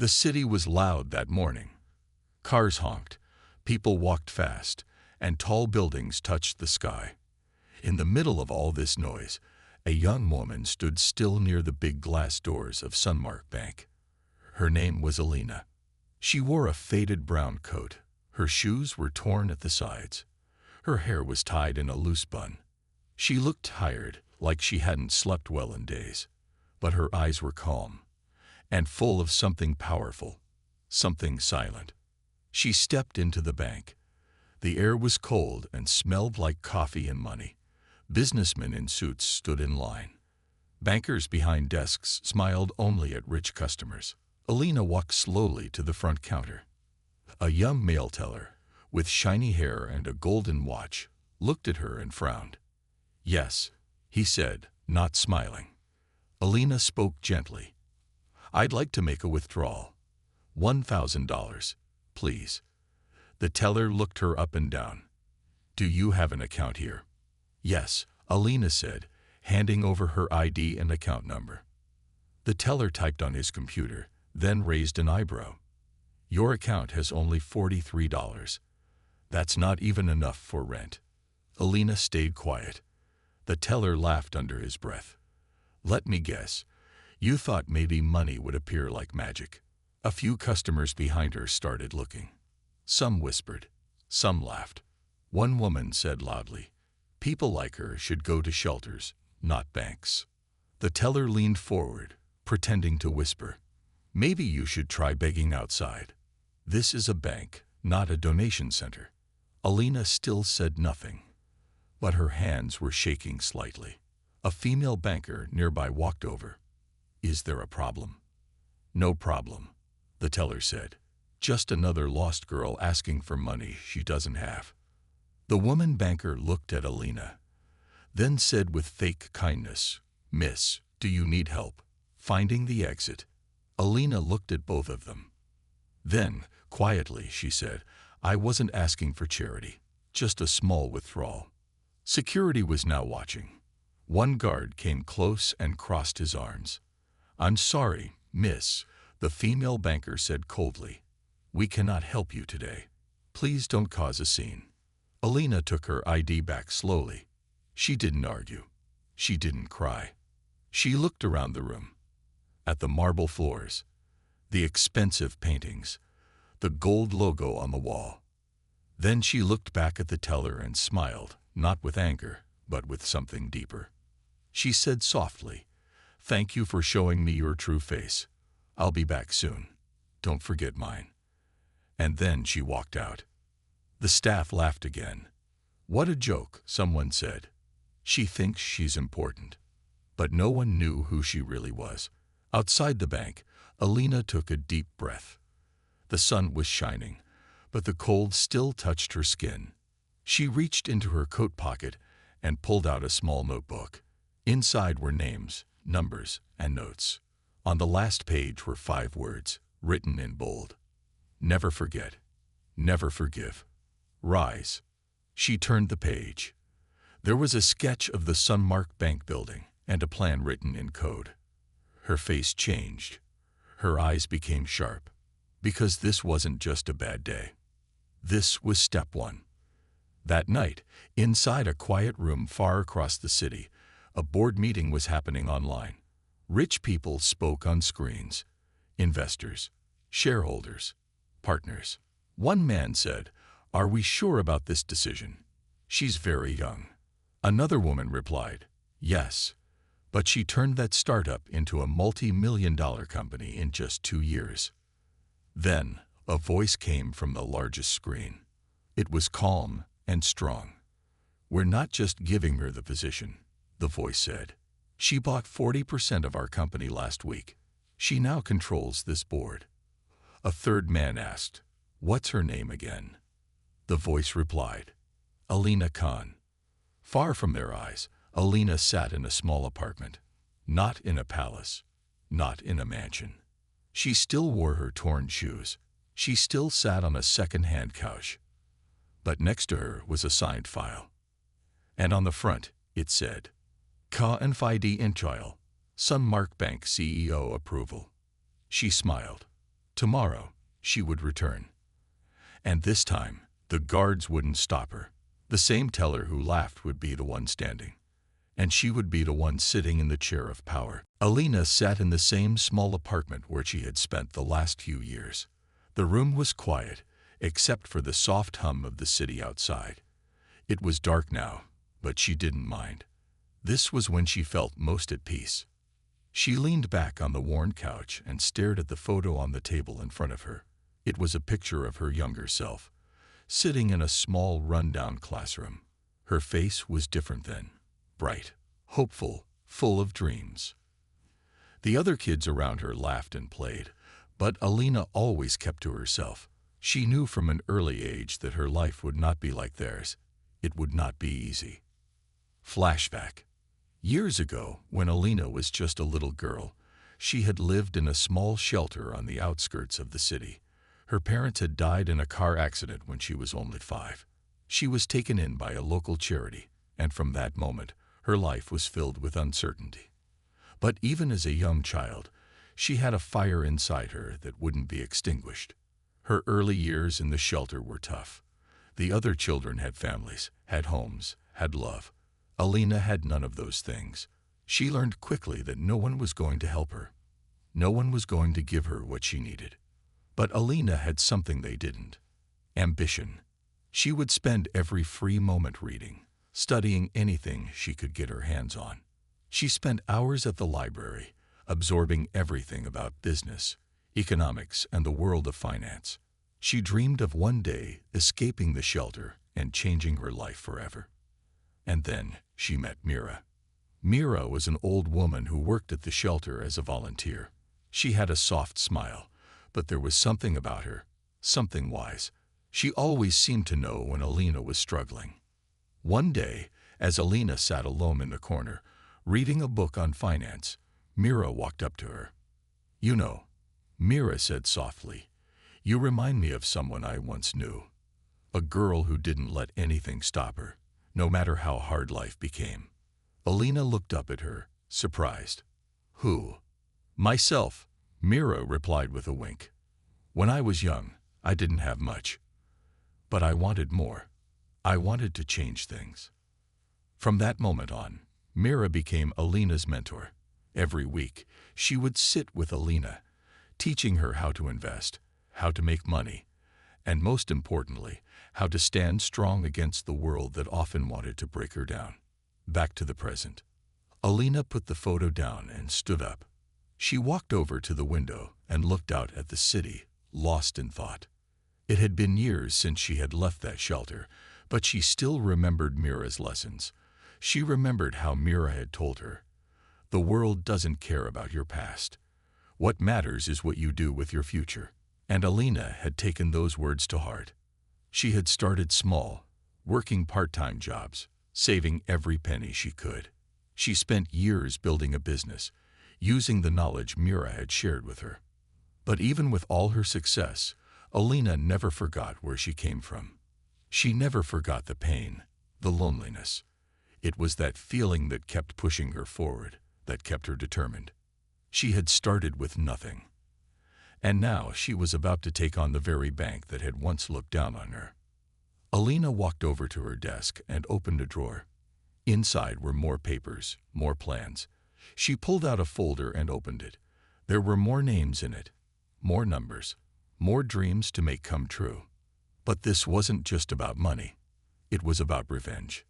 The city was loud that morning. Cars honked, people walked fast, and tall buildings touched the sky. In the middle of all this noise, a young woman stood still near the big glass doors of Sunmark Bank. Her name was Alina. She wore a faded brown coat. Her shoes were torn at the sides. Her hair was tied in a loose bun. She looked tired, like she hadn't slept well in days. But her eyes were calm and full of something powerful, something silent. She stepped into the bank. The air was cold and smelled like coffee and money. Businessmen in suits stood in line. Bankers behind desks smiled only at rich customers. Alina walked slowly to the front counter. A young male teller, with shiny hair and a golden watch, looked at her and frowned. "Yes," he said, not smiling. Alina spoke gently. "I'd like to make a withdrawal. $1,000, please." The teller looked her up and down. "Do you have an account here?" "Yes," Alina said, handing over her ID and account number. The teller typed on his computer, then raised an eyebrow. "Your account has only $43. That's not even enough for rent." Alina stayed quiet. The teller laughed under his breath. "Let me guess. You thought maybe money would appear like magic." A few customers behind her started looking. Some whispered, some laughed. One woman said loudly, "People like her should go to shelters, not banks." The teller leaned forward, pretending to whisper, "Maybe you should try begging outside. This is a bank, not a donation center." Alina still said nothing, but her hands were shaking slightly. A female banker nearby walked over. "Is there a problem?" "No problem," the teller said. "Just another lost girl asking for money she doesn't have." The woman banker looked at Alina, then said with fake kindness, "Miss, do you need help finding the exit?" Alina looked at both of them. Then, quietly, she said, "I wasn't asking for charity, just a small withdrawal." Security was now watching. One guard came close and crossed his arms. "I'm sorry, miss," the female banker said coldly. "We cannot help you today. Please don't cause a scene." Alina took her ID back slowly. She didn't argue. She didn't cry. She looked around the room. At the marble floors, the expensive paintings, the gold logo on the wall. Then she looked back at the teller and smiled, not with anger, but with something deeper. She said softly, "Thank you for showing me your true face. I'll be back soon. Don't forget mine." And then she walked out. The staff laughed again. "What a joke," someone said. "She thinks she's important." But no one knew who she really was. Outside the bank, Alina took a deep breath. The sun was shining, but the cold still touched her skin. She reached into her coat pocket and pulled out a small notebook. Inside were names, numbers, and notes. On the last page were 5 words, written in bold. "Never forget. Never forgive. Rise." She turned the page. There was a sketch of the Sunmark Bank building and a plan written in code. Her face changed. Her eyes became sharp. Because this wasn't just a bad day. This was step 1. That night, inside a quiet room far across the city, a board meeting was happening online. Rich people spoke on screens. Investors, shareholders, partners. One man said, "Are we sure about this decision? She's very young." Another woman replied, "Yes, but she turned that startup into a multi-million-dollar company in just 2 years." Then, a voice came from the largest screen. It was calm and strong. "We're not just giving her the position," the voice said. "She bought 40% of our company last week. She now controls this board." A third man asked, "What's her name again?" The voice replied, "Alina Khan." Far from their eyes, Alina sat in a small apartment. Not in a palace, not in a mansion. She still wore her torn shoes. She still sat on a second-hand couch. But next to her was a signed file. And on the front, it said, "Ka-Nfid Inchile, Sunmark Bank CEO approval." She smiled. Tomorrow, she would return. And this time, the guards wouldn't stop her. The same teller who laughed would be the one standing. And she would be the one sitting in the chair of power. Alina sat in the same small apartment where she had spent the last few years. The room was quiet, except for the soft hum of the city outside. It was dark now, but she didn't mind. This was when she felt most at peace. She leaned back on the worn couch and stared at the photo on the table in front of her. It was a picture of her younger self, sitting in a small, run-down classroom. Her face was different then, bright, hopeful, full of dreams. The other kids around her laughed and played, but Alina always kept to herself. She knew from an early age that her life would not be like theirs. It would not be easy. Flashback. Years ago, when Alina was just a little girl, she had lived in a small shelter on the outskirts of the city. Her parents had died in a car accident when she was only 5. She was taken in by a local charity, and from that moment, her life was filled with uncertainty. But even as a young child, she had a fire inside her that wouldn't be extinguished. Her early years in the shelter were tough. The other children had families, had homes, had love. Alina had none of those things. She learned quickly that no one was going to help her. No one was going to give her what she needed. But Alina had something they didn't: ambition. She would spend every free moment reading, studying anything she could get her hands on. She spent hours at the library, absorbing everything about business, economics, and the world of finance. She dreamed of one day escaping the shelter and changing her life forever. And then she met Mira. Mira was an old woman who worked at the shelter as a volunteer. She had a soft smile, but there was something about her, something wise. She always seemed to know when Alina was struggling. One day, as Alina sat alone in the corner, reading a book on finance, Mira walked up to her. "You know," Mira said softly, "you remind me of someone I once knew. A girl who didn't let anything stop her, no matter how hard life became." Alina looked up at her, surprised. "Who?" "Myself," Mira replied with a wink. "When I was young, I didn't have much. But I wanted more. I wanted to change things." From that moment on, Mira became Alina's mentor. Every week, she would sit with Alina, teaching her how to invest, how to make money, and most importantly, how to stand strong against the world that often wanted to break her down. Back to the present. Alina put the photo down and stood up. She walked over to the window and looked out at the city, lost in thought. It had been years since she had left that shelter, but she still remembered Mira's lessons. She remembered how Mira had told her, "The world doesn't care about your past. What matters is what you do with your future." And Alina had taken those words to heart. She had started small, working part-time jobs, saving every penny she could. She spent years building a business, using the knowledge Mira had shared with her. But even with all her success, Alina never forgot where she came from. She never forgot the pain, the loneliness. It was that feeling that kept pushing her forward, that kept her determined. She had started with nothing. And now she was about to take on the very bank that had once looked down on her. Alina walked over to her desk and opened a drawer. Inside were more papers, more plans. She pulled out a folder and opened it. There were more names in it, more numbers, more dreams to make come true. But this wasn't just about money. It was about revenge.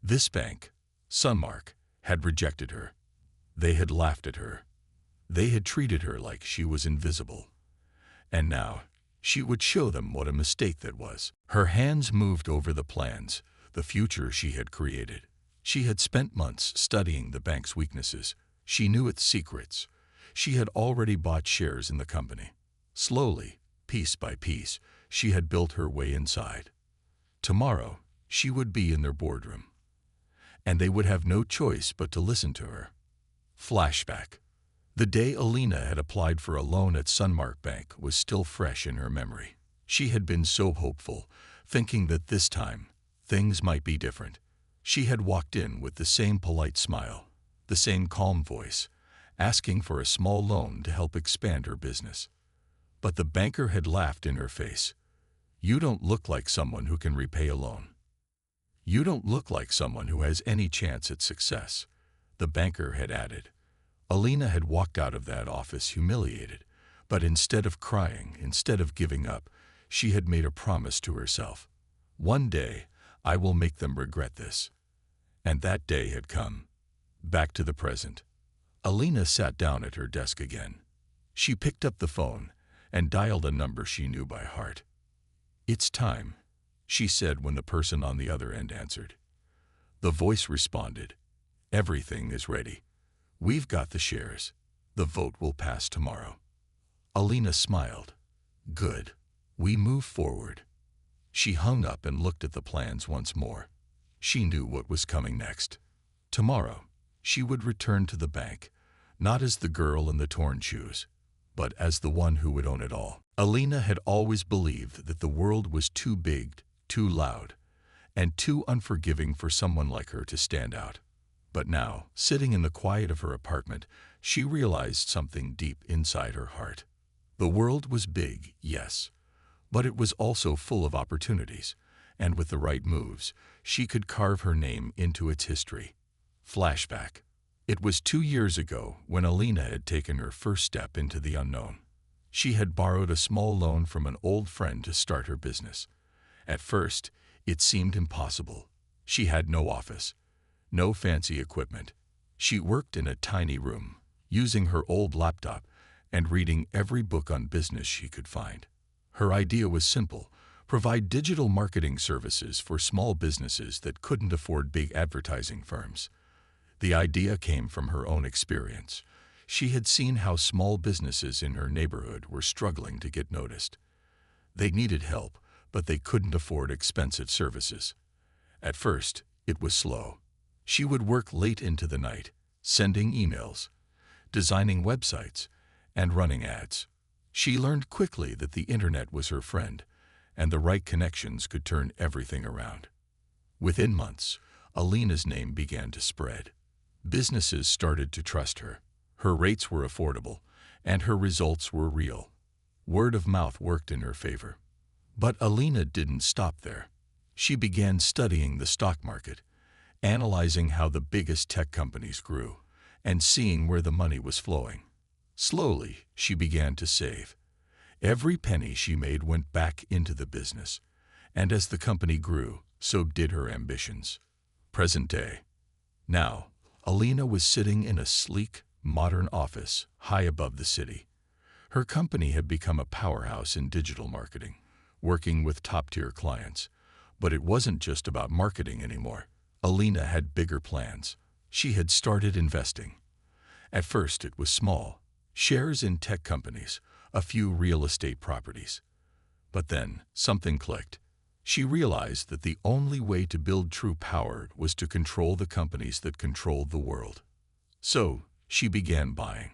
This bank, Sunmark, had rejected her. They had laughed at her. They had treated her like she was invisible. And now, she would show them what a mistake that was. Her hands moved over the plans, the future she had created. She had spent months studying the bank's weaknesses. She knew its secrets. She had already bought shares in the company. Slowly, piece by piece, she had built her way inside. Tomorrow, she would be in their boardroom. And they would have no choice but to listen to her. Flashback. The day Alina had applied for a loan at Sunmark Bank was still fresh in her memory. She had been so hopeful, thinking that this time, things might be different. She had walked in with the same polite smile, the same calm voice, asking for a small loan to help expand her business. But the banker had laughed in her face. "You don't look like someone who can repay a loan. You don't look like someone who has any chance at success," the banker had added. Alina had walked out of that office humiliated, but instead of crying, instead of giving up, she had made a promise to herself. "One day, I will make them regret this." And that day had come. Back to the present. Alina sat down at her desk again. She picked up the phone and dialed a number she knew by heart. "It's time," she said when the person on the other end answered. The voice responded, "Everything is ready. We've got the shares. The vote will pass tomorrow." Alina smiled. "Good. We move forward." She hung up and looked at the plans once more. She knew what was coming next. Tomorrow, she would return to the bank, not as the girl in the torn shoes, but as the one who would own it all. Alina had always believed that the world was too big, too loud, and too unforgiving for someone like her to stand out. But now, sitting in the quiet of her apartment, she realized something deep inside her heart. The world was big, yes, but it was also full of opportunities, and with the right moves, she could carve her name into its history. Flashback. It was 2 years ago when Alina had taken her first step into the unknown. She had borrowed a small loan from an old friend to start her business. At first, it seemed impossible. She had no office, no fancy equipment. She worked in a tiny room, using her old laptop and reading every book on business she could find. Her idea was simple: provide digital marketing services for small businesses that couldn't afford big advertising firms. The idea came from her own experience. She had seen how small businesses in her neighborhood were struggling to get noticed. They needed help, but they couldn't afford expensive services. At first, it was slow. She would work late into the night, sending emails, designing websites, and running ads. She learned quickly that the internet was her friend, and the right connections could turn everything around. Within months, Alina's name began to spread. Businesses started to trust her. Her rates were affordable, and her results were real. Word of mouth worked in her favor. But Alina didn't stop there. She began studying the stock market, analyzing how the biggest tech companies grew, and seeing where the money was flowing. Slowly, she began to save. Every penny she made went back into the business, and as the company grew, so did her ambitions. Present day. Now, Alina was sitting in a sleek, modern office high above the city. Her company had become a powerhouse in digital marketing, working with top-tier clients. But it wasn't just about marketing anymore. Alina had bigger plans. She had started investing. At first, it was small: shares in tech companies, a few real estate properties. But then, something clicked. She realized that the only way to build true power was to control the companies that controlled the world. So, she began buying.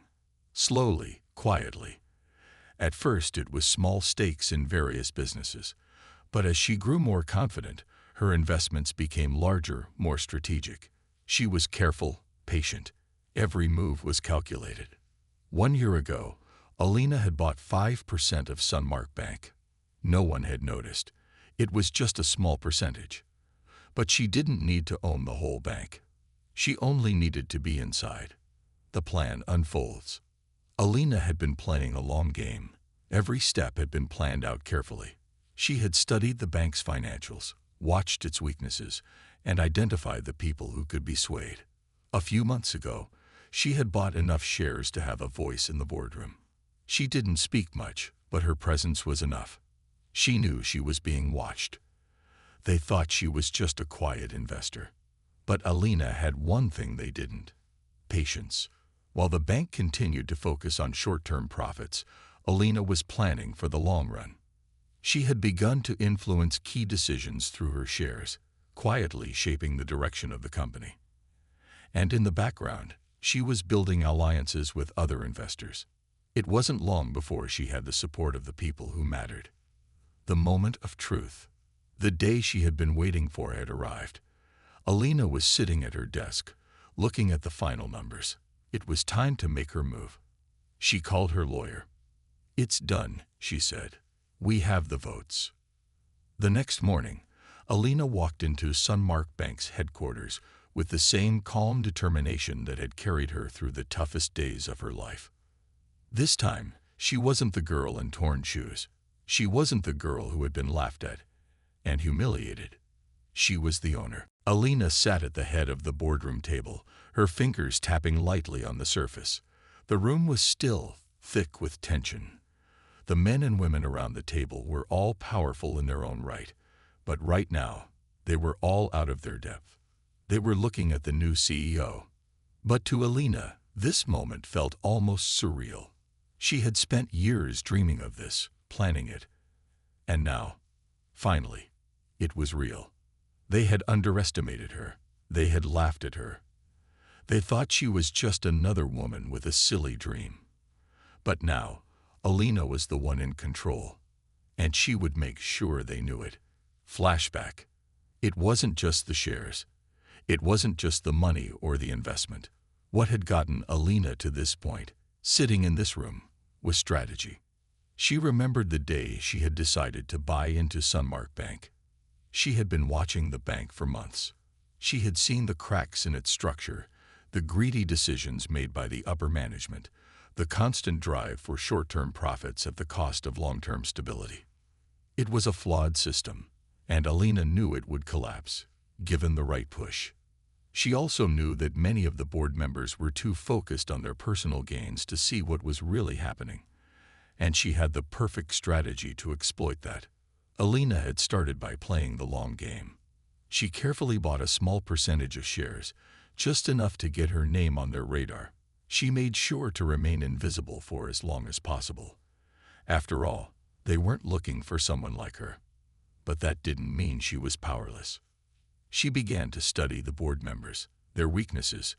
Slowly, quietly. At first, it was small stakes in various businesses. But as she grew more confident, her investments became larger, more strategic. She was careful, patient. Every move was calculated. 1 year ago, Alina had bought 5% of Sunmark Bank. No one had noticed. It was just a small percentage. But she didn't need to own the whole bank. She only needed to be inside. The plan unfolds. Alina had been playing a long game. Every step had been planned out carefully. She had studied the bank's financials, watched its weaknesses, and identified the people who could be swayed. A few months ago, she had bought enough shares to have a voice in the boardroom. She didn't speak much, but her presence was enough. She knew she was being watched. They thought she was just a quiet investor. But Alina had one thing they didn't: patience. While the bank continued to focus on short-term profits, Alina was planning for the long run. She had begun to influence key decisions through her shares, quietly shaping the direction of the company. And in the background, she was building alliances with other investors. It wasn't long before she had the support of the people who mattered. The moment of truth. The day she had been waiting for had arrived. Alina was sitting at her desk, looking at the final numbers. It was time to make her move. She called her lawyer. "It's done," she said. "We have the votes." The next morning, Alina walked into Sunmark Bank's headquarters with the same calm determination that had carried her through the toughest days of her life. This time, she wasn't the girl in torn shoes. She wasn't the girl who had been laughed at and humiliated. She was the owner. Alina sat at the head of the boardroom table, her fingers tapping lightly on the surface. The room was still, thick with tension. The men and women around the table were all powerful in their own right, but right now, they were all out of their depth. They were looking at the new CEO. But to Alina, this moment felt almost surreal. She had spent years dreaming of this, planning it. And now, finally, it was real. They had underestimated her. They had laughed at her. They thought she was just another woman with a silly dream. But now, Alina was the one in control, and she would make sure they knew it. Flashback. It wasn't just the shares. It wasn't just the money or the investment. What had gotten Alina to this point, sitting in this room, was strategy. She remembered the day she had decided to buy into Sunmark Bank. She had been watching the bank for months. She had seen the cracks in its structure, the greedy decisions made by the upper management, the constant drive for short-term profits at the cost of long-term stability. It was a flawed system, and Alina knew it would collapse, given the right push. She also knew that many of the board members were too focused on their personal gains to see what was really happening, and she had the perfect strategy to exploit that. Alina had started by playing the long game. She carefully bought a small percentage of shares, just enough to get her name on their radar. She made sure to remain invisible for as long as possible. After all, they weren't looking for someone like her. But that didn't mean she was powerless. She began to study the board members, their weaknesses,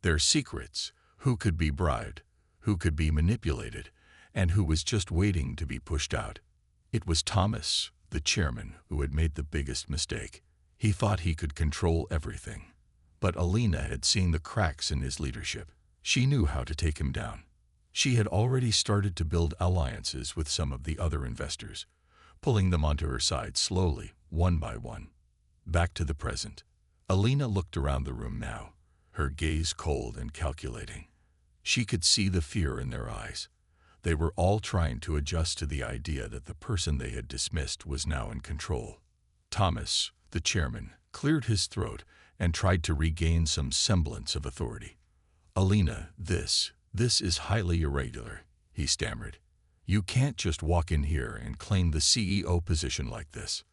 their secrets, who could be bribed, who could be manipulated, and who was just waiting to be pushed out. It was Thomas, the chairman, who had made the biggest mistake. He thought he could control everything. But Alina had seen the cracks in his leadership. She knew how to take him down. She had already started to build alliances with some of the other investors, pulling them onto her side slowly, one by one. Back to the present. Alina looked around the room now, her gaze cold and calculating. She could see the fear in their eyes. They were all trying to adjust to the idea that the person they had dismissed was now in control. Thomas, the chairman, cleared his throat and tried to regain some semblance of authority. "Alina, this is highly irregular," he stammered. "You can't just walk in here and claim the CEO position like this."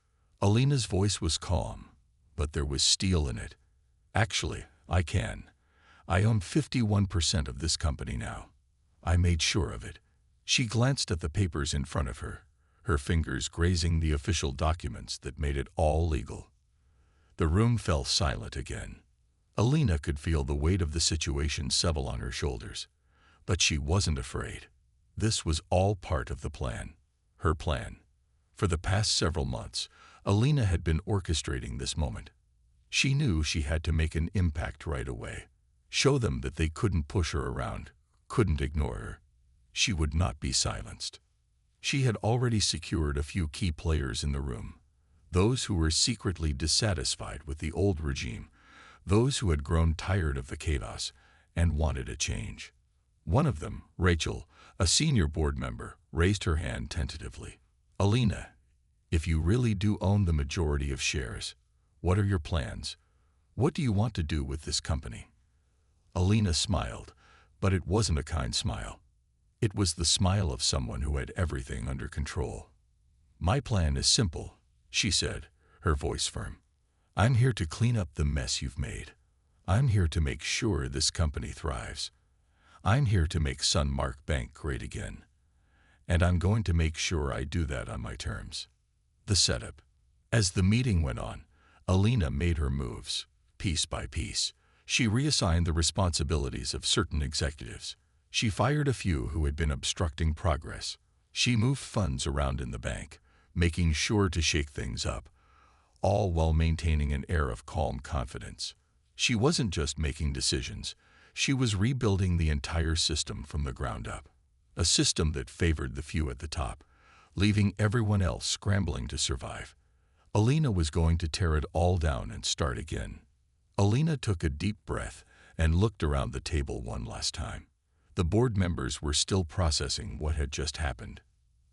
Alina's voice was calm, but there was steel in it. "Actually, I can. I own 51% of this company now. I made sure of it." She glanced at the papers in front of her, her fingers grazing the official documents that made it all legal. The room fell silent again. Alina could feel the weight of the situation settle on her shoulders, but she wasn't afraid. This was all part of the plan, her plan. For the past several months, Alina had been orchestrating this moment. She knew she had to make an impact right away, show them that they couldn't push her around, couldn't ignore her. She would not be silenced. She had already secured a few key players in the room, those who were secretly dissatisfied with the old regime, those who had grown tired of the chaos and wanted a change. One of them, Rachel, a senior board member, raised her hand tentatively. "Alina, if you really do own the majority of shares, what are your plans? What do you want to do with this company?" Alina smiled, but it wasn't a kind smile. It was the smile of someone who had everything under control. "My plan is simple," she said, her voice firm. "I'm here to clean up the mess you've made. I'm here to make sure this company thrives. I'm here to make Sunmark Bank great again. And I'm going to make sure I do that on my terms." The setup. As the meeting went on, Alina made her moves, piece by piece. She reassigned the responsibilities of certain executives. She fired a few who had been obstructing progress. She moved funds around in the bank, making sure to shake things up, all while maintaining an air of calm confidence. She wasn't just making decisions. She was rebuilding the entire system from the ground up. a system that favored the few at the top, leaving everyone else scrambling to survive. Alina was going to tear it all down and start again. Alina took a deep breath and looked around the table one last time. The board members were still processing what had just happened.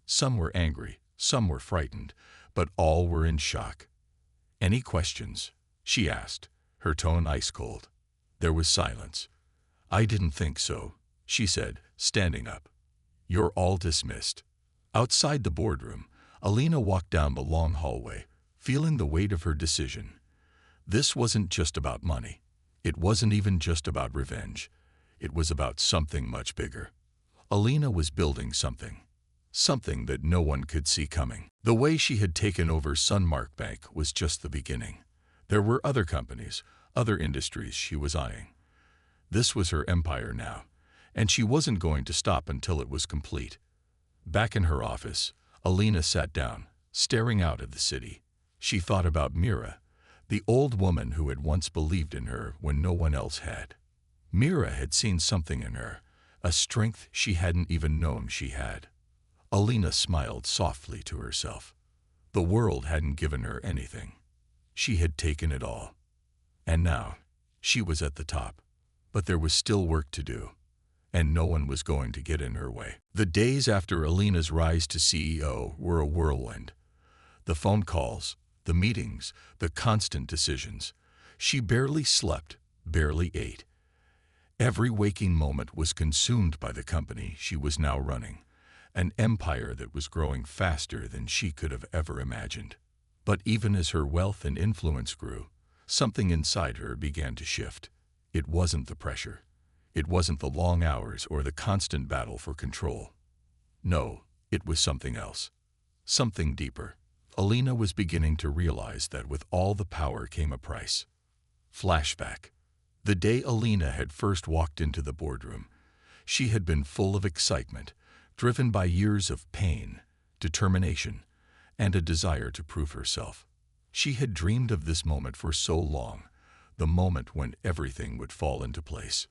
Some were angry, some were frightened, but all were in shock. "Any questions?" she asked, her tone ice-cold. There was silence. "I didn't think so," she said, standing up. "You're all dismissed." Outside the boardroom, Alina walked down the long hallway, feeling the weight of her decision. This wasn't just about money. It wasn't even just about revenge. It was about something much bigger. Alina was building something. Something that no one could see coming. The way she had taken over Sunmark Bank was just the beginning. There were other companies, other industries she was eyeing. This was her empire now, and she wasn't going to stop until it was complete. Back in her office, Alina sat down, staring out at the city. She thought about Mira, the old woman who had once believed in her when no one else had. Mira had seen something in her, a strength she hadn't even known she had. Alina smiled softly to herself. The world hadn't given her anything. She had taken it all. And now, she was at the top. But there was still work to do, and no one was going to get in her way. The days after Alina's rise to CEO were a whirlwind. The phone calls, the meetings, the constant decisions. She barely slept, barely ate. Every waking moment was consumed by the company she was now running, an empire that was growing faster than she could have ever imagined. But even as her wealth and influence grew, something inside her began to shift. It wasn't the pressure. It wasn't the long hours or the constant battle for control. No, it was something else. Something deeper. Alina was beginning to realize that with all the power came a price. Flashback. The day Alina had first walked into the boardroom, she had been full of excitement, driven by years of pain, determination, and a desire to prove herself. She had dreamed of this moment for so long, the moment when everything would fall into place.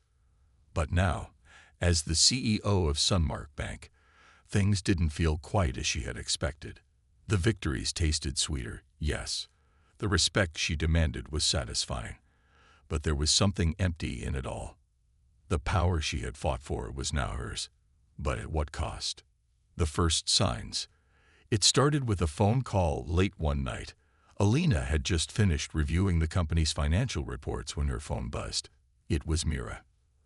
But now, as the CEO of Sunmark Bank, things didn't feel quite as she had expected. The victories tasted sweeter, yes. The respect she demanded was satisfying. But there was something empty in it all. The power she had fought for was now hers. But at what cost? The first signs. It started with a phone call late one night. Alina had just finished reviewing the company's financial reports when her phone buzzed. It was Mira.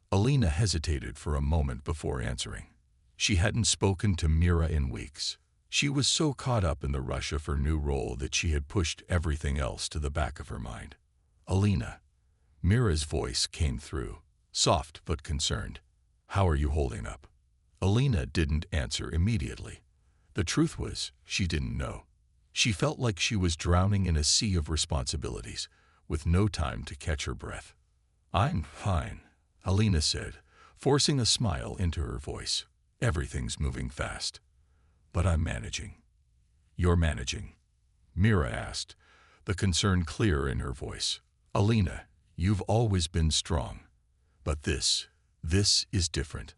Alina hesitated for a moment before answering. She hadn't spoken to Mira in weeks. She was so caught up in the rush of her new role that she had pushed everything else to the back of her mind. "Alina." Mira's voice came through, soft but concerned. "How are you holding up?" Alina didn't answer immediately. The truth was, she didn't know. She felt like she was drowning in a sea of responsibilities, with no time to catch her breath. "I'm fine," Alina said, forcing a smile into her voice. "Everything's moving fast. But I'm managing." "You're managing?" Mira asked, the concern clear in her voice. "Alina, you've always been strong. But this is different.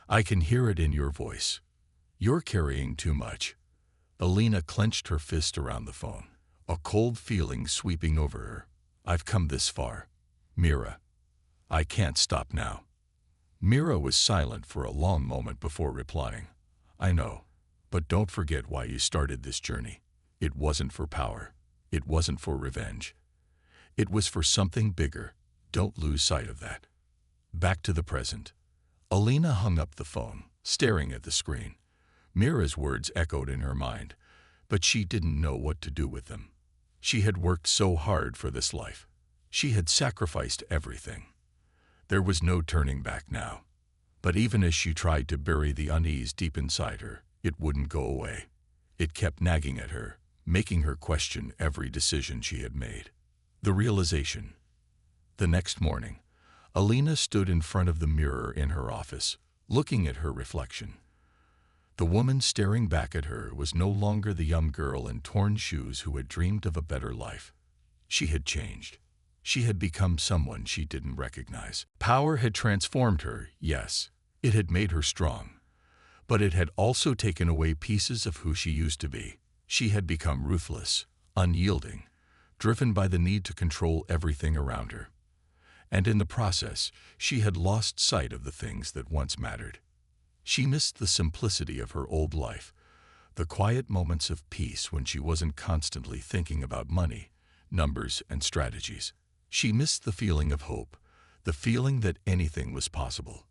I can hear it in your voice. You're carrying too much." Alina clenched her fist around the phone, a cold feeling sweeping over her. "I've come this far. Mira, I can't stop now." Mira was silent for a long moment before replying. "I know, but don't forget why you started this journey. It wasn't for power. It wasn't for revenge. It was for something bigger. Don't lose sight of that." Back to the present. Alina hung up the phone, staring at the screen. Mira's words echoed in her mind, but she didn't know what to do with them. She had worked so hard for this life. She had sacrificed everything. There was no turning back now. But even as she tried to bury the unease deep inside her, it wouldn't go away. It kept nagging at her, making her question every decision she had made. The realization. The next morning, Alina stood in front of the mirror in her office, looking at her reflection. The woman staring back at her was no longer the young girl in torn shoes who had dreamed of a better life. She had changed. She had become someone she didn't recognize. Power had transformed her, yes. It had made her strong. But it had also taken away pieces of who she used to be. She had become ruthless, unyielding, driven by the need to control everything around her. And in the process, she had lost sight of the things that once mattered. She missed the simplicity of her old life, the quiet moments of peace when she wasn't constantly thinking about money, numbers, and strategies. She missed the feeling of hope, the feeling that anything was possible.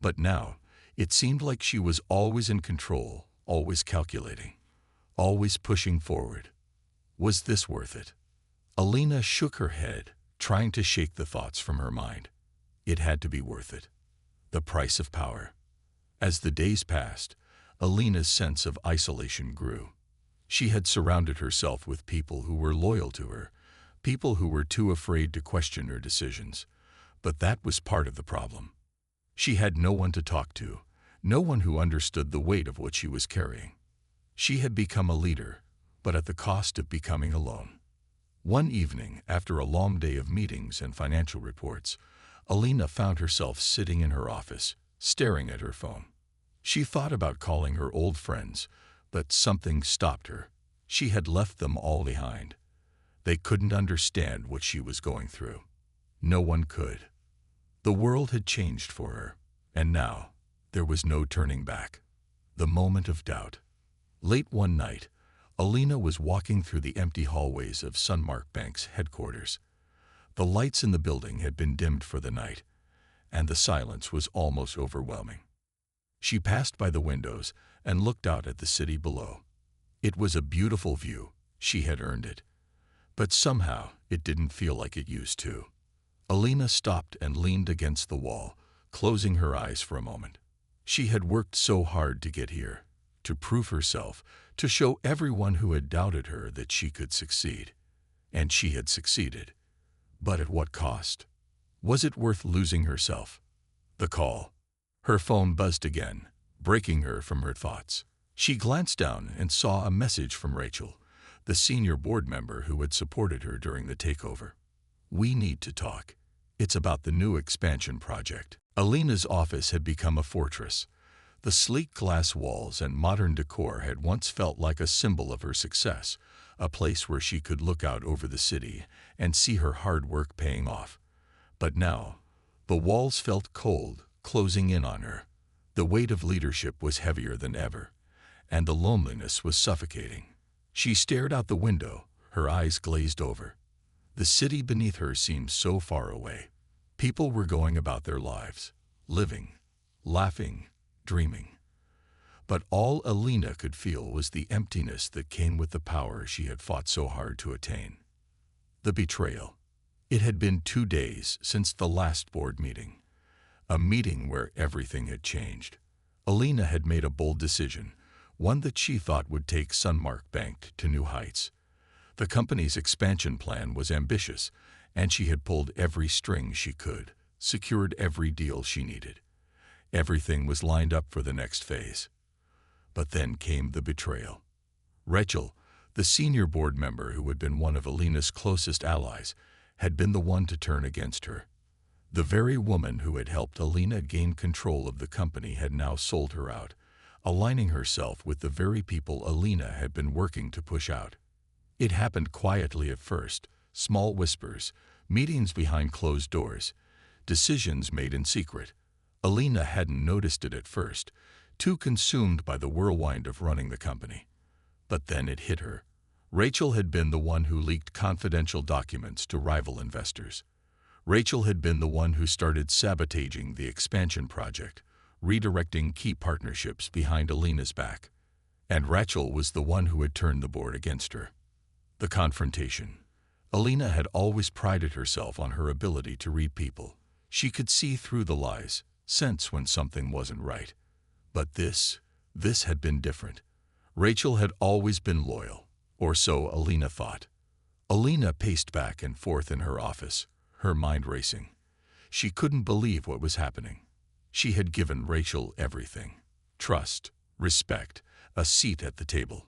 But now, it seemed like she was always in control, always calculating, always pushing forward. Was this worth it? Alina shook her head, trying to shake the thoughts from her mind. It had to be worth it. The price of power. As the days passed, Alina's sense of isolation grew. She had surrounded herself with people who were loyal to her, people who were too afraid to question her decisions. But that was part of the problem. She had no one to talk to, no one who understood the weight of what she was carrying. She had become a leader, but at the cost of becoming alone. One evening, after a long day of meetings and financial reports, Alina found herself sitting in her office, staring at her phone. She thought about calling her old friends, but something stopped her. She had left them all behind. They couldn't understand what she was going through. No one could. The world had changed for her, and now there was no turning back. The moment of doubt. Late one night, Alina was walking through the empty hallways of Sunmark Bank's headquarters. The lights in the building had been dimmed for the night, and the silence was almost overwhelming. She passed by the windows and looked out at the city below. It was a beautiful view. She had earned it. But somehow it didn't feel like it used to. Alina stopped and leaned against the wall, closing her eyes for a moment. She had worked so hard to get here, to prove herself, to show everyone who had doubted her that she could succeed. And she had succeeded. But at what cost? Was it worth losing herself? The call. Her phone buzzed again, breaking her from her thoughts. She glanced down and saw a message from Rachel, the senior board member who had supported her during the takeover. "We need to talk. It's about the new expansion project." Alina's office had become a fortress. The sleek glass walls and modern decor had once felt like a symbol of her success, a place where she could look out over the city and see her hard work paying off. But now, the walls felt cold, closing in on her. The weight of leadership was heavier than ever, and the loneliness was suffocating. She stared out the window, her eyes glazed over. The city beneath her seemed so far away. People were going about their lives, living, laughing, dreaming. But all Alina could feel was the emptiness that came with the power she had fought so hard to attain. The betrayal. It had been 2 days since the last board meeting. A meeting where everything had changed. Alina had made a bold decision, one that she thought would take Sunmark Bank to new heights. The company's expansion plan was ambitious, and she had pulled every string she could, secured every deal she needed. Everything was lined up for the next phase. But then came the betrayal. Rachel, the senior board member who had been one of Alina's closest allies, had been the one to turn against her. The very woman who had helped Alina gain control of the company had now sold her out, aligning herself with the very people Alina had been working to push out. It happened quietly at first, small whispers, meetings behind closed doors, decisions made in secret. Alina hadn't noticed it at first, too consumed by the whirlwind of running the company. But then it hit her. Rachel had been the one who leaked confidential documents to rival investors. Rachel had been the one who started sabotaging the expansion project, redirecting key partnerships behind Alina's back. And Rachel was the one who had turned the board against her. The confrontation. Alina had always prided herself on her ability to read people. She could see through the lies, sense when something wasn't right. But this had been different. Rachel had always been loyal, or so Alina thought. Alina paced back and forth in her office, her mind racing. She couldn't believe what was happening. She had given Rachel everything. Trust, respect, a seat at the table.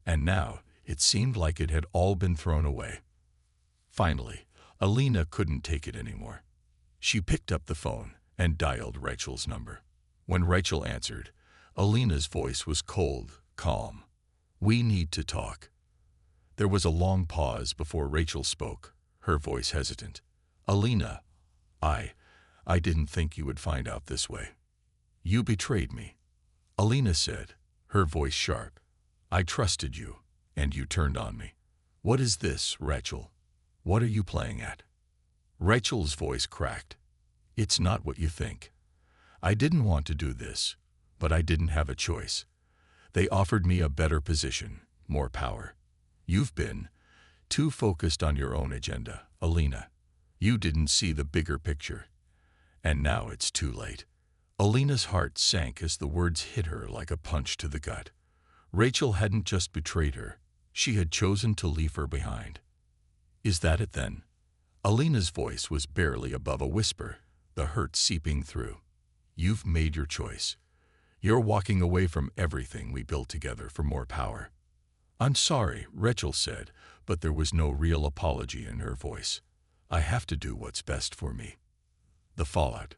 And now it seemed like it had all been thrown away. Finally, Alina couldn't take it anymore. She picked up the phone and dialed Rachel's number. When Rachel answered, Alina's voice was cold, calm. "We need to talk." There was a long pause before Rachel spoke, her voice hesitant. "Alina, I didn't think you would find out this way. You betrayed me," Alina said, her voice sharp. "I trusted you, and you turned on me." "What is this, Rachel? What are you playing at?" Rachel's voice cracked. "It's not what you think. I didn't want to do this, but I didn't have a choice. They offered me a better position, more power. You've been too focused on your own agenda, Alina. You didn't see the bigger picture. And now it's too late." Alina's heart sank as the words hit her like a punch to the gut. Rachel hadn't just betrayed her. She had chosen to leave her behind. "Is that it then?" Alina's voice was barely above a whisper, the hurt seeping through. "You've made your choice. You're walking away from everything we built together for more power." "I'm sorry," Rachel said, but there was no real apology in her voice. "I have to do what's best for me." The fallout.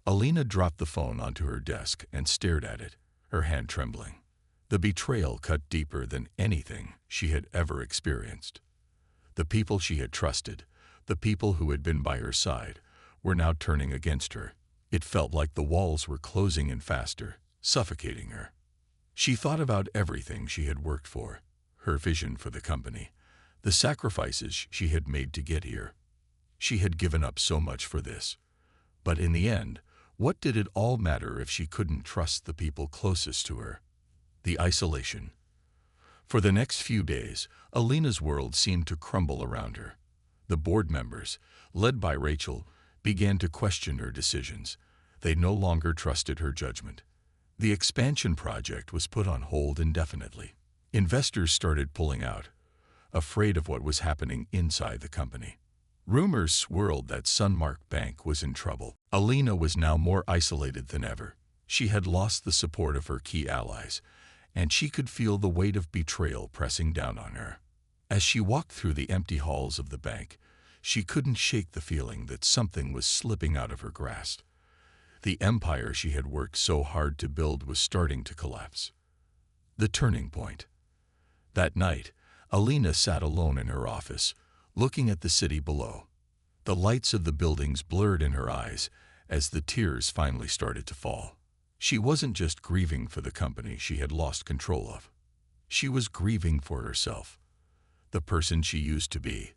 Alina dropped the phone onto her desk and stared at it, her hand trembling. The betrayal cut deeper than anything she had ever experienced. The people she had trusted, the people who had been by her side, were now turning against her. It felt like the walls were closing in faster, suffocating her. She thought about everything she had worked for, her vision for the company, the sacrifices she had made to get here. She had given up so much for this. But in the end, what did it all matter if she couldn't trust the people closest to her? The isolation. For the next few days, Alina's world seemed to crumble around her. The board members, led by Rachel, began to question her decisions. They no longer trusted her judgment. The expansion project was put on hold indefinitely. Investors started pulling out, afraid of what was happening inside the company. Rumors swirled that Sunmark Bank was in trouble. Alina was now more isolated than ever. She had lost the support of her key allies, and she could feel the weight of betrayal pressing down on her. As she walked through the empty halls of the bank, she couldn't shake the feeling that something was slipping out of her grasp. The empire she had worked so hard to build was starting to collapse. The turning point. That night, Alina sat alone in her office, looking at the city below. The lights of the buildings blurred in her eyes as the tears finally started to fall. She wasn't just grieving for the company she had lost control of. She was grieving for herself, the person she used to be,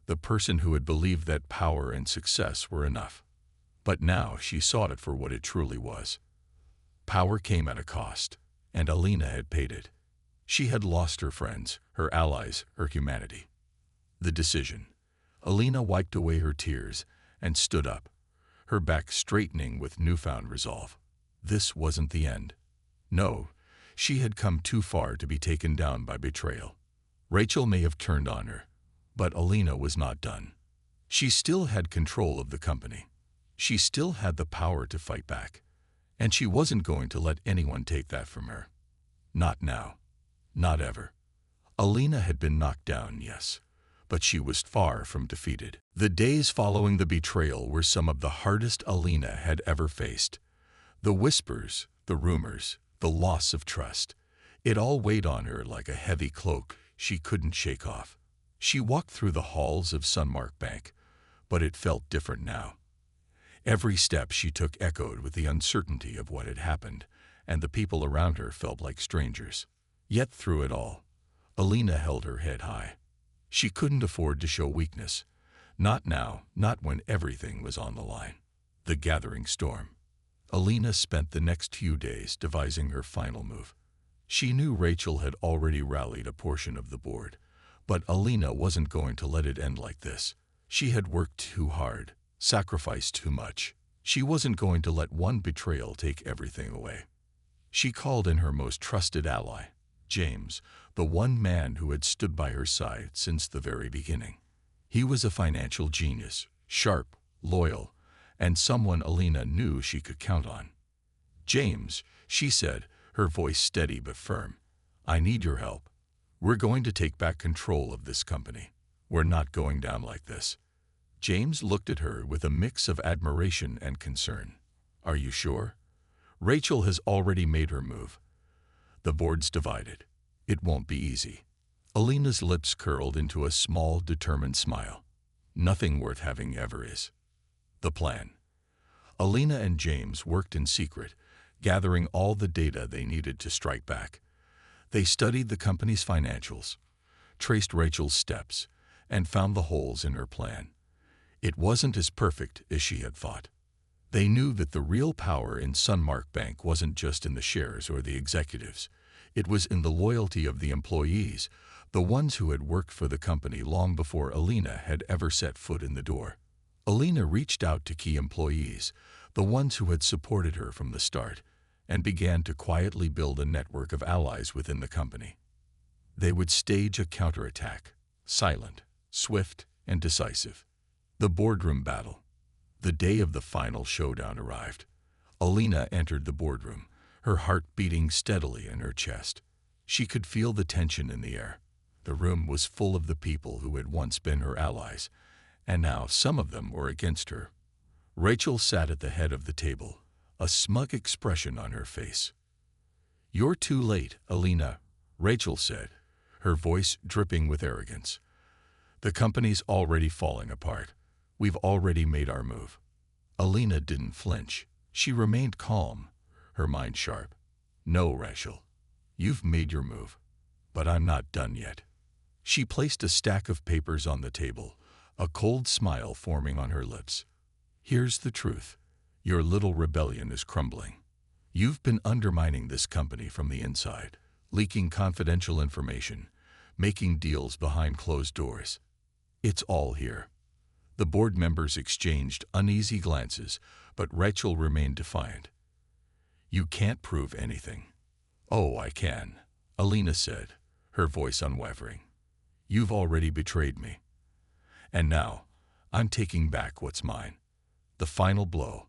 the person who had believed that power and success were enough. But now she saw it for what it truly was. Power came at a cost, and Alina had paid it. She had lost her friends, her allies, her humanity. The decision. Alina wiped away her tears and stood up, her back straightening with newfound resolve. This wasn't the end. No, she had come too far to be taken down by betrayal. Rachel may have turned on her, but Alina was not done. She still had control of the company. She still had the power to fight back, and she wasn't going to let anyone take that from her. Not now. Not ever. Alina had been knocked down, yes, but she was far from defeated. The days following the betrayal were some of the hardest Alina had ever faced. The whispers, the rumors, the loss of trust, it all weighed on her like a heavy cloak she couldn't shake off. She walked through the halls of Sunmark Bank, but it felt different now. Every step she took echoed with the uncertainty of what had happened, and the people around her felt like strangers. Yet through it all, Alina held her head high. She couldn't afford to show weakness. Not now, not when everything was on the line. The gathering storm. Alina spent the next few days devising her final move. She knew Rachel had already rallied a portion of the board, but Alina wasn't going to let it end like this. She had worked too hard, sacrificed too much. She wasn't going to let one betrayal take everything away. She called in her most trusted ally, James, the one man who had stood by her side since the very beginning. He was a financial genius, sharp, loyal, and someone Alina knew she could count on. "James," she said, her voice steady but firm, "I need your help. We're going to take back control of this company. We're not going down like this." James looked at her with a mix of admiration and concern. "Are you sure?" Rachel has already made her move. The board's divided. It won't be easy. Alina's lips curled into a small, determined smile. Nothing worth having ever is. The plan. Alina and James worked in secret, gathering all the data they needed to strike back. They studied the company's financials, traced Rachel's steps, and found the holes in her plan. It wasn't as perfect as she had thought. They knew that the real power in Sunmark Bank wasn't just in the shares or the executives. It was in the loyalty of the employees, the ones who had worked for the company long before Alina had ever set foot in the door. Alina reached out to key employees, the ones who had supported her from the start, and began to quietly build a network of allies within the company. They would stage a counterattack, silent, swift, and decisive. The boardroom battle. The day of the final showdown arrived. Alina entered the boardroom, her heart beating steadily in her chest. She could feel the tension in the air. The room was full of the people who had once been her allies, and now some of them were against her. Rachel sat at the head of the table, a smug expression on her face. "You're too late, Alina," Rachel said, her voice dripping with arrogance. "The company's already falling apart. We've already made our move." Alina didn't flinch. She remained calm, her mind sharp. "No, Rachel, you've made your move, but I'm not done yet." She placed a stack of papers on the table, a cold smile forming on her lips. "Here's the truth. Your little rebellion is crumbling. You've been undermining this company from the inside, leaking confidential information, making deals behind closed doors. It's all here." The board members exchanged uneasy glances, but Rachel remained defiant. "You can't prove anything." "Oh, I can," Alina said, her voice unwavering. "You've already betrayed me. And now, I'm taking back what's mine." The final blow.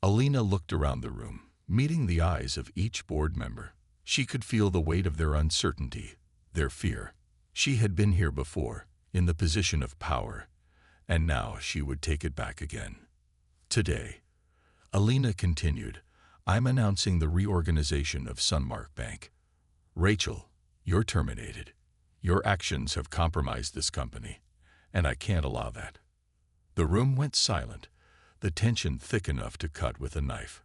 Alina looked around the room, meeting the eyes of each board member. She could feel the weight of their uncertainty, their fear. She had been here before, in the position of power, and now she would take it back again. "Today," Alina continued, "I'm announcing the reorganization of Sunmark Bank. Rachel, you're terminated. Your actions have compromised this company, and I can't allow that." The room went silent, the tension thick enough to cut with a knife.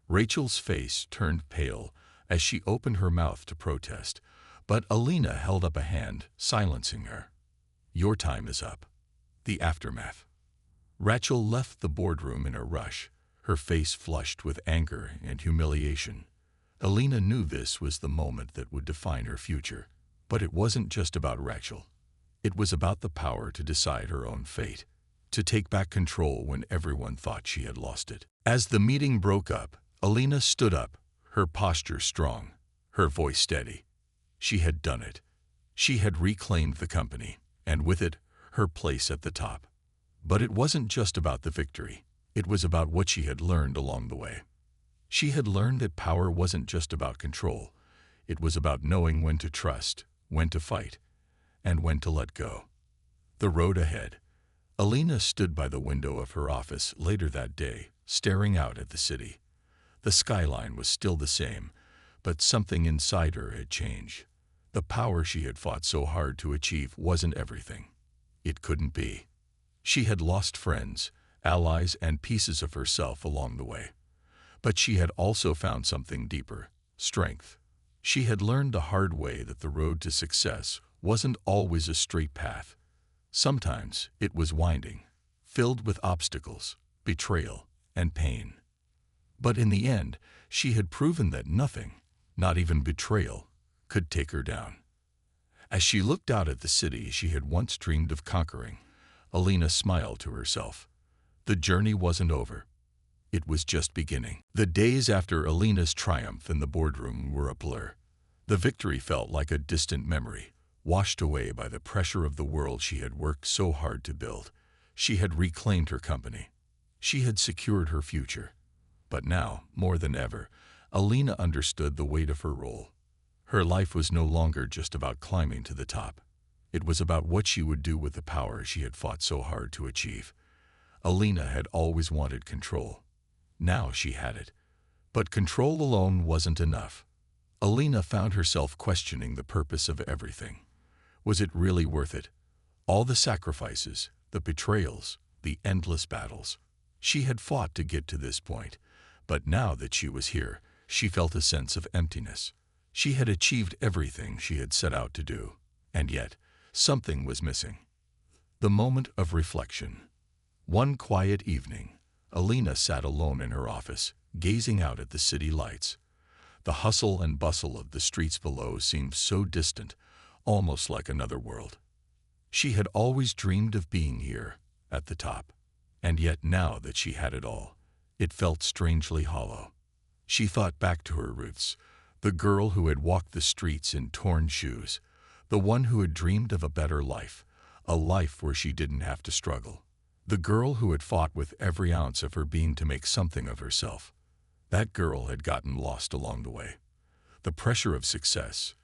Rachel's face turned pale as she opened her mouth to protest, but Alina held up a hand, silencing her. "Your time is up." The aftermath. Rachel left the boardroom in a rush, her face flushed with anger and humiliation. Alina knew this was the moment that would define her future, but it wasn't just about Rachel. It was about the power to decide her own fate, to take back control when everyone thought she had lost it. As the meeting broke up, Alina stood up, her posture strong, her voice steady. She had done it. She had reclaimed the company, and with it, her place at the top. But it wasn't just about the victory. It was about what she had learned along the way. She had learned that power wasn't just about control. It was about knowing when to trust, when to fight, and when to let go. The road ahead. Alina stood by the window of her office later that day, staring out at the city. The skyline was still the same, but something inside her had changed. The power she had fought so hard to achieve wasn't everything. It couldn't be. She had lost friends, allies, and pieces of herself along the way. But she had also found something deeper, strength. She had learned the hard way that the road to success wasn't always a straight path. Sometimes it was winding, filled with obstacles, betrayal, and pain. But in the end, she had proven that nothing, not even betrayal, could take her down. As she looked out at the city she had once dreamed of conquering, Alina smiled to herself. The journey wasn't over. It was just beginning. The days after Alina's triumph in the boardroom were a blur. The victory felt like a distant memory, washed away by the pressure of the world she had worked so hard to build. She had reclaimed her company. She had secured her future. But now, more than ever, Alina understood the weight of her role. Her life was no longer just about climbing to the top. It was about what she would do with the power she had fought so hard to achieve. Alina had always wanted control. Now she had it. But control alone wasn't enough. Alina found herself questioning the purpose of everything. Was it really worth it? All the sacrifices, the betrayals, the endless battles. She had fought to get to this point, but now that she was here, she felt a sense of emptiness. She had achieved everything she had set out to do, and yet something was missing. The moment of reflection. One quiet evening, Alina sat alone in her office, gazing out at the city lights. The hustle and bustle of the streets below seemed so distant, almost like another world. She had always dreamed of being here, at the top, and yet now that she had it all, it felt strangely hollow. She thought back to her roots, the girl who had walked the streets in torn shoes, the one who had dreamed of a better life, a life where she didn't have to struggle. The girl who had fought with every ounce of her being to make something of herself. That girl had gotten lost along the way. The pressure of success,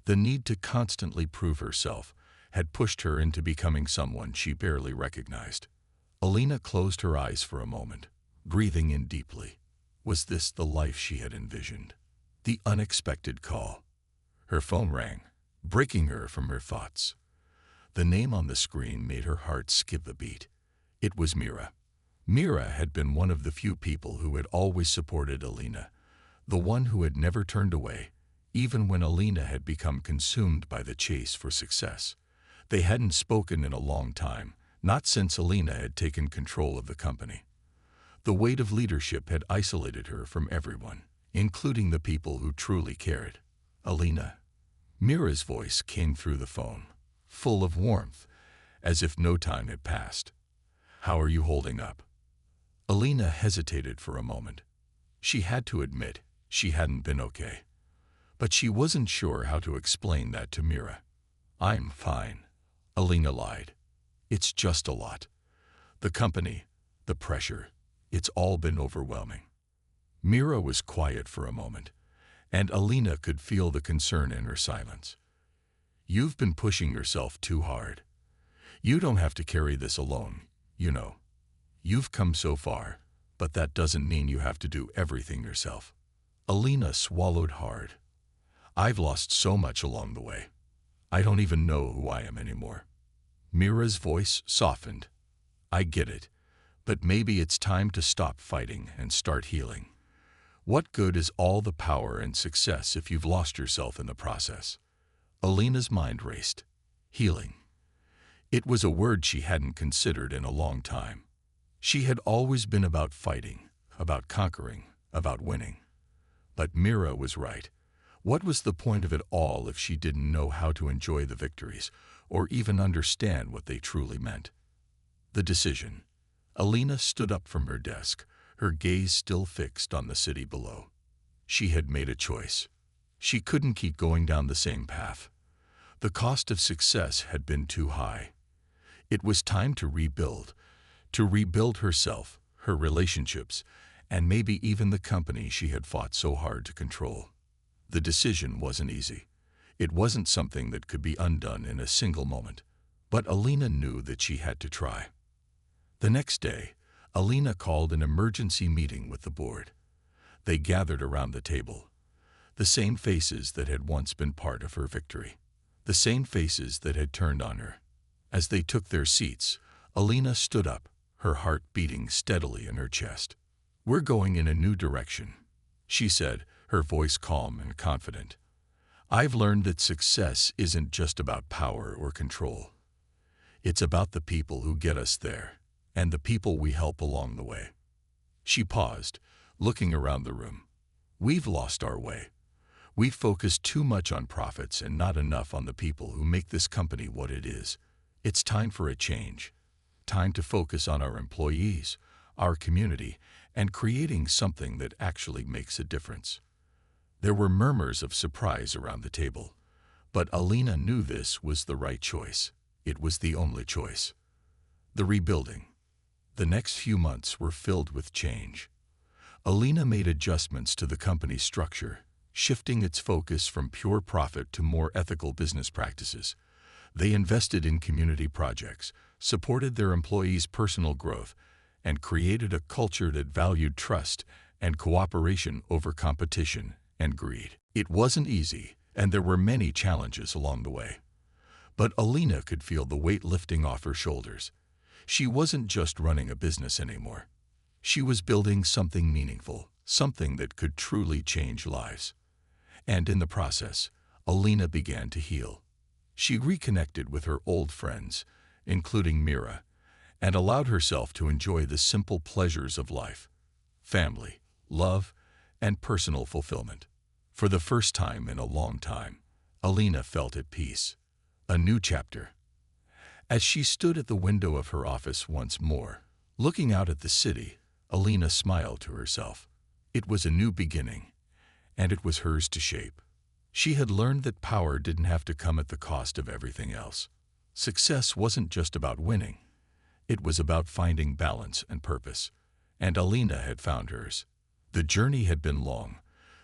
the need to constantly prove herself, had pushed her into becoming someone she barely recognized. Alina closed her eyes for a moment, breathing in deeply. Was this the life she had envisioned? The unexpected call. Her phone rang, breaking her from her thoughts. The name on the screen made her heart skip a beat. It was Mira. Mira had been one of the few people who had always supported Alina, the one who had never turned away, even when Alina had become consumed by the chase for success. They hadn't spoken in a long time, not since Alina had taken control of the company. The weight of leadership had isolated her from everyone, including the people who truly cared. Alina. Mira's voice came through the phone, full of warmth, as if no time had passed. How are you holding up? Alina hesitated for a moment. She had to admit she hadn't been okay. But she wasn't sure how to explain that to Mira. I'm fine, Alina lied. It's just a lot. The company, the pressure, it's all been overwhelming. Mira was quiet for a moment, and Alina could feel the concern in her silence. You've been pushing yourself too hard. You don't have to carry this alone, you know. You've come so far, but that doesn't mean you have to do everything yourself. Alina swallowed hard. I've lost so much along the way. I don't even know who I am anymore. Mira's voice softened. I get it, but maybe it's time to stop fighting and start healing. What good is all the power and success if you've lost yourself in the process? Alina's mind raced. Healing. It was a word she hadn't considered in a long time. She had always been about fighting, about conquering, about winning. But Mira was right. What was the point of it all if she didn't know how to enjoy the victories, or even understand what they truly meant? The decision. Alina stood up from her desk, her gaze still fixed on the city below. She had made a choice. She couldn't keep going down the same path. The cost of success had been too high. It was time to rebuild herself, her relationships, and maybe even the company she had fought so hard to control. The decision wasn't easy. It wasn't something that could be undone in a single moment, but Alina knew that she had to try. The next day, Alina called an emergency meeting with the board. They gathered around the table. The same faces that had once been part of her victory. The same faces that had turned on her. As they took their seats, Alina stood up, her heart beating steadily in her chest. We're going in a new direction, she said, her voice calm and confident. I've learned that success isn't just about power or control. It's about the people who get us there, and the people we help along the way. She paused, looking around the room. We've lost our way. We've focused too much on profits and not enough on the people who make this company what it is. It's time for a change. Time to focus on our employees, our community, and creating something that actually makes a difference. There were murmurs of surprise around the table, but Alina knew this was the right choice. It was the only choice. The rebuilding. The next few months were filled with change. Alina made adjustments to the company's structure, shifting its focus from pure profit to more ethical business practices. They invested in community projects, supported their employees' personal growth, and created a culture that valued trust and cooperation over competition and greed. It wasn't easy, and there were many challenges along the way. But Alina could feel the weight lifting off her shoulders. She wasn't just running a business anymore. She was building something meaningful, something that could truly change lives. And in the process, Alina began to heal. She reconnected with her old friends, including Mira, and allowed herself to enjoy the simple pleasures of life: family, love, and personal fulfillment. For the first time in a long time, Alina felt at peace. A new chapter. As she stood at the window of her office once more, looking out at the city, Alina smiled to herself. It was a new beginning, and it was hers to shape. She had learned that power didn't have to come at the cost of everything else. Success wasn't just about winning. It was about finding balance and purpose, and Alina had found hers. The journey had been long,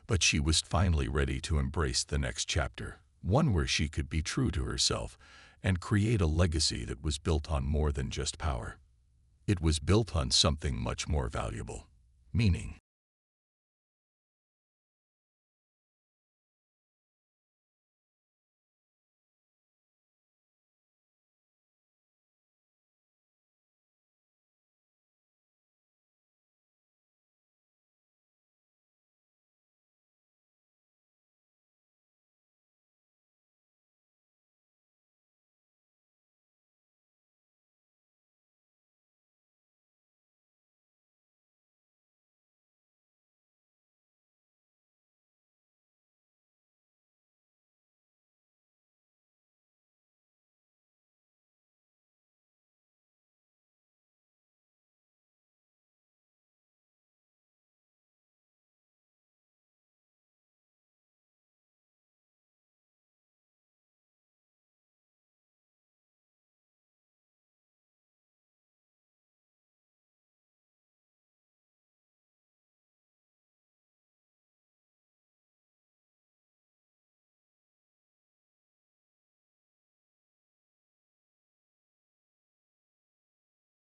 but she was finally ready to embrace the next chapter, one where she could be true to herself and create a legacy that was built on more than just power. It was built on something much more valuable: meaning.